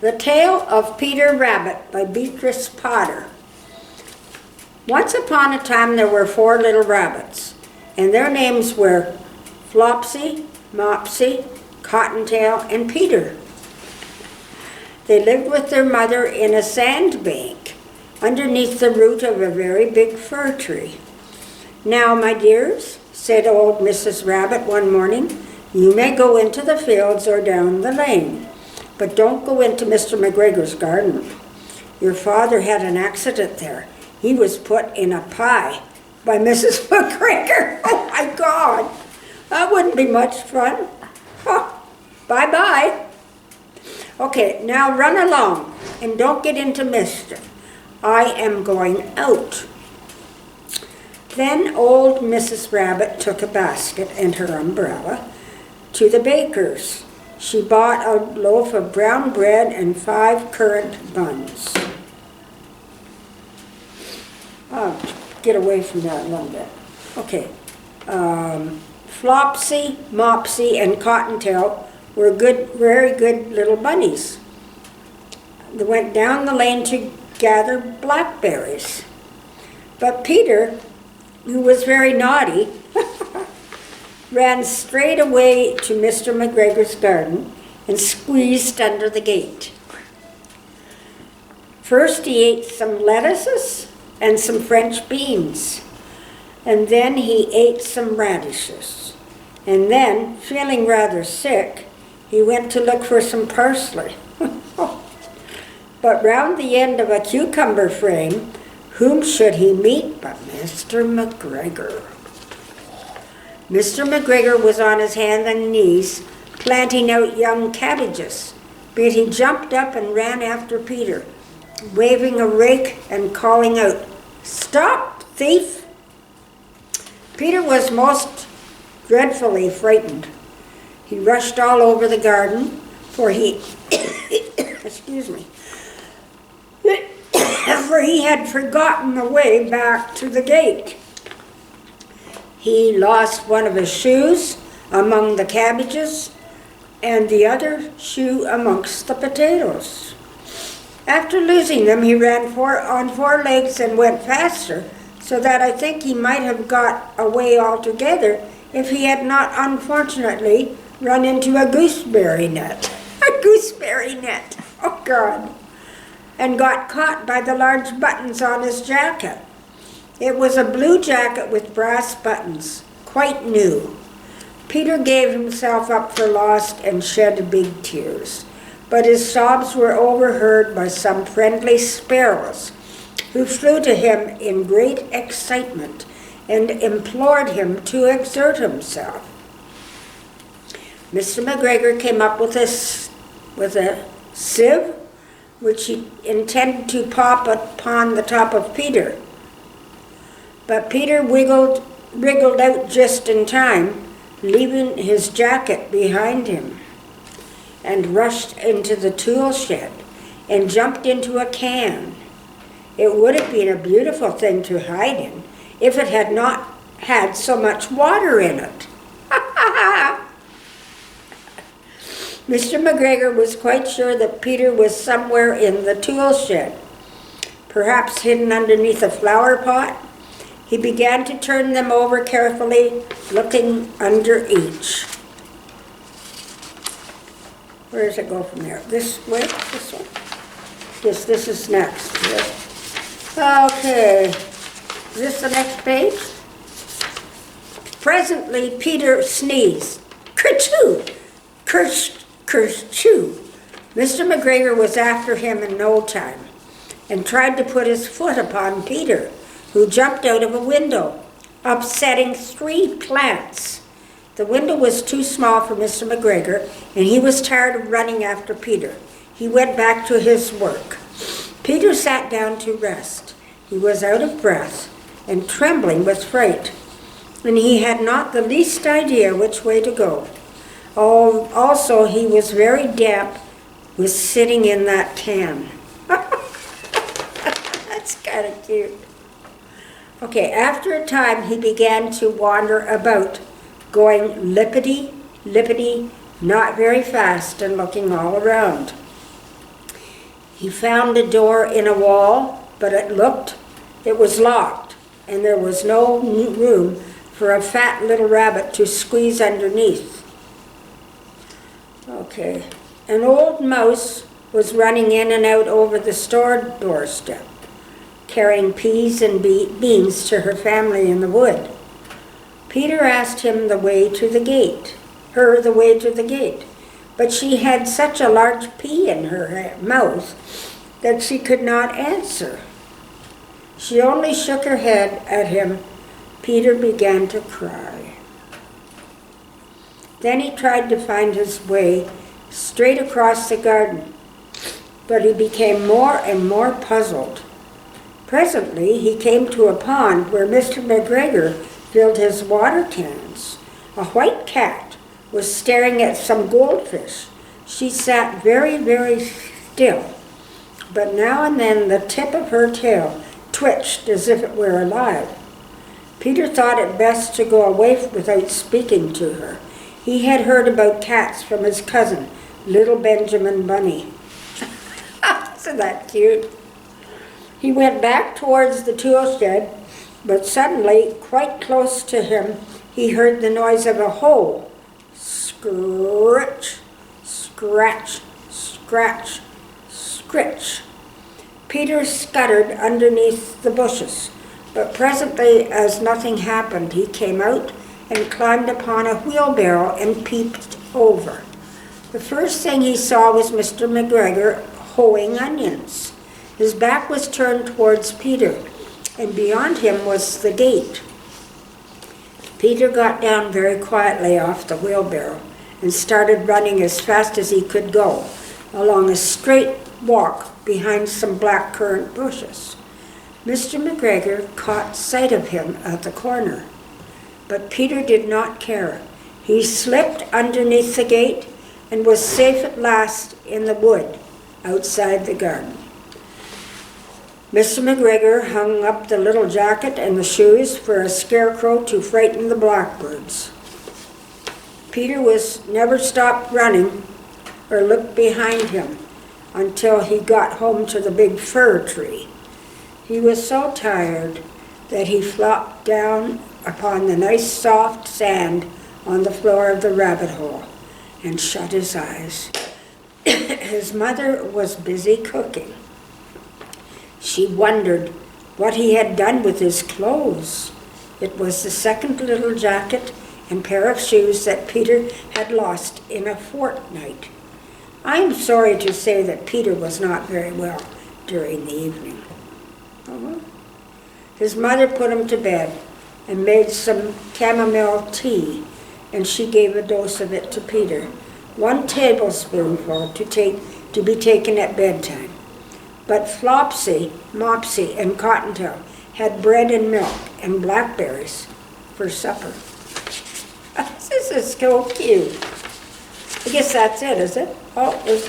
The Tale of Peter Rabbit by Beatrice Potter. Once upon a time there were 4 little rabbits, and their names were Flopsy, Mopsy, Cottontail, and Peter. They lived with their mother in a sandbank underneath the root of a very big fir tree. "Now, my dears," said old Mrs. Rabbit one morning, "you may go into the fields or down the lane, but don't go into Mr. McGregor's garden. Your father had an accident there. He was put in a pie by Mrs. McGregor. Oh my God, that wouldn't be much fun. Oh, bye-bye. Okay, now run along and don't get into mischief. I am going out." Then old Mrs. Rabbit took a basket and her umbrella to the baker's. She bought a loaf of brown bread and 5 currant buns. I'll get away from that a little bit. Okay. Flopsy, Mopsy, and Cottontail were very good little bunnies. They went down the lane to gather blackberries. But Peter, who was very naughty, ran straight away to Mr. McGregor's garden and squeezed under the gate. First he ate some lettuces and some French beans, and then he ate some radishes. And then, feeling rather sick, he went to look for some parsley. But round the end of a cucumber frame, whom should he meet but Mr. McGregor? Mr. McGregor was on his hands and knees, planting out young cabbages, but he jumped up and ran after Peter, waving a rake and calling out, "Stop, thief!" Peter was most dreadfully frightened. He rushed all over the garden, for he, excuse me, for he had forgotten the way back to the gate. He lost one of his shoes among the cabbages and the other shoe amongst the potatoes. After losing them, he ran on 4 legs and went faster, so that I think he might have got away altogether if he had not unfortunately run into a gooseberry net. A gooseberry net, oh God, and got caught by the large buttons on his jacket. It was a blue jacket with brass buttons, quite new. Peter gave himself up for lost and shed big tears, but his sobs were overheard by some friendly sparrows, who flew to him in great excitement and implored him to exert himself. Mr. McGregor came up with a sieve, which he intended to pop upon the top of Peter. But Peter wriggled out just in time, leaving his jacket behind him, and rushed into the tool shed and jumped into a can. It would have been a beautiful thing to hide in if it had not had so much water in it. Mr. McGregor was quite sure that Peter was somewhere in the tool shed, perhaps hidden underneath a flower pot. He began to turn them over carefully, looking under each. Where does it go from there? This way? This one? Yes, this is next. Yes. Okay. Is this the next page? Presently, Peter sneezed. Kerchoo! Kerchoo! Mr. McGregor was after him in no time and tried to put his foot upon Peter, who jumped out of a window, upsetting 3 plants. The window was too small for Mr. McGregor, and he was tired of running after Peter. He went back to his work. Peter sat down to rest. He was out of breath and trembling with fright, and he had not the least idea which way to go. Also, he was very damp with sitting in that can. That's kind of cute. Okay, after a time, he began to wander about, going lippity, lippity, not very fast, and looking all around. He found a door in a wall, but it was locked, and there was no room for a fat little rabbit to squeeze underneath. Okay, an old mouse was running in and out over the store doorstep, carrying peas and beans to her family in the wood. Peter asked him the way to the gate, but she had such a large pea in her mouth that she could not answer. She only shook her head at him. Peter began to cry. Then he tried to find his way straight across the garden, but he became more and more puzzled. Presently, he came to a pond where Mr. McGregor filled his water cans. A white cat was staring at some goldfish. She sat very, very still, but now and then the tip of her tail twitched as if it were alive. Peter thought it best to go away without speaking to her. He had heard about cats from his cousin, little Benjamin Bunny. Isn't that cute? He went back towards the tool shed, but suddenly, quite close to him, he heard the noise of a hoe. Scratch, scratch, scratch, scritch. Peter scuttered underneath the bushes, but presently, as nothing happened, he came out and climbed upon a wheelbarrow and peeped over. The first thing he saw was Mr. McGregor hoeing onions. His back was turned towards Peter, and beyond him was the gate. Peter got down very quietly off the wheelbarrow and started running as fast as he could go along a straight walk behind some blackcurrant bushes. Mr. McGregor caught sight of him at the corner, but Peter did not care. He slipped underneath the gate and was safe at last in the wood outside the garden. Mr. McGregor hung up the little jacket and the shoes for a scarecrow to frighten the blackbirds. Peter never stopped running or looked behind him until he got home to the big fir tree. He was so tired that he flopped down upon the nice soft sand on the floor of the rabbit hole and shut his eyes. His mother was busy cooking. She wondered what he had done with his clothes. It was the second little jacket and pair of shoes that Peter had lost in a fortnight. I am sorry to say that Peter was not very well during the evening. His mother put him to bed and made some chamomile tea, and she gave a dose of it to Peter, 1 tablespoonful to be taken at bedtime. But Flopsy, Mopsy, and Cottontail had bread and milk and blackberries for supper. This is so cute. I guess that's it, is it? Oh, there's